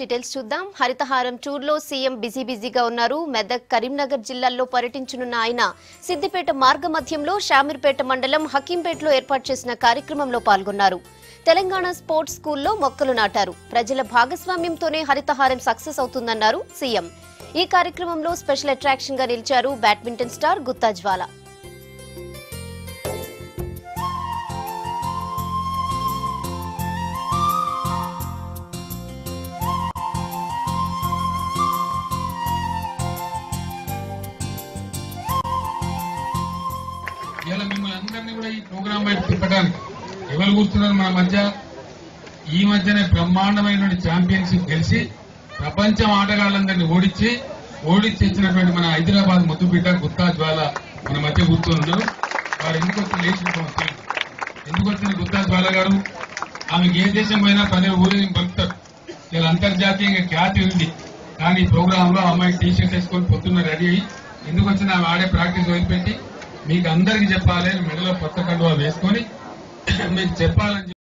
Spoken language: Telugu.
డీటెయిల్స్ చూద్దాం. హరితహారం టూర్ లో సీఎం బిజీగా ఉన్నారు. మెదక్, కరీంనగర్ జిల్లాల్లో పర్యటించనున్న ఆయన సిద్దిపేట మార్గ మధ్యంలో షామీర్పేట మండలం హకీంపేటలో ఏర్పాటు చేసిన కార్యక్రమంలో పాల్గొన్నారు. తెలంగాణ స్పోర్ట్స్ స్కూల్లో మొక్కలు నాటారు. ప్రజల భాగస్వామ్యంతోనే హరితహారం సక్సెస్ అవుతుందన్నారు సీఎం. ఈ కార్యక్రమంలో స్పెషల్ అట్రాక్షన్ గా నిలిచారు బ్యాడ్మింటన్ స్టార్ గుత్తా జ్వాల. ఇలా మిమ్మల్ని అందరినీ కూడా ఈ ప్రోగ్రాం వైపు తిప్పడానికి ఎవరు కూర్చున్నారు మన మధ్య. ఈ మధ్యనే బ్రహ్మాండమైన ఛాంపియన్షిప్ గెలిచి ప్రపంచం ఆటగాళ్ళందరినీ ఓడించి ఇచ్చినటువంటి మన హైదరాబాద్ ముద్దుబిడ్డ గుత్తా జ్వాల మన మధ్య కూర్చొని వారు ఎందుకు వచ్చిన గుత్తా జ్వాల గారు ఆమెకి ఏ దేశం పోయినా పదే ఊరేగి పలుకుతారు. ఇలా అంతర్జాతీయంగా ఖ్యాతి ఉంది. కానీ ఈ ప్రోగ్రామ్ లో అమ్మాయి టీషర్ట్ వేసుకొని పొద్దున్న రెడీ అయ్యి ఎందుకు వచ్చిన ఆమె ఆడే ప్రాక్టీస్ వదిలిపెట్టి మీకు అందరికి చెప్పాలి, మెడలో కొత్త కండువా వేసుకొని మీకు చెప్పాలని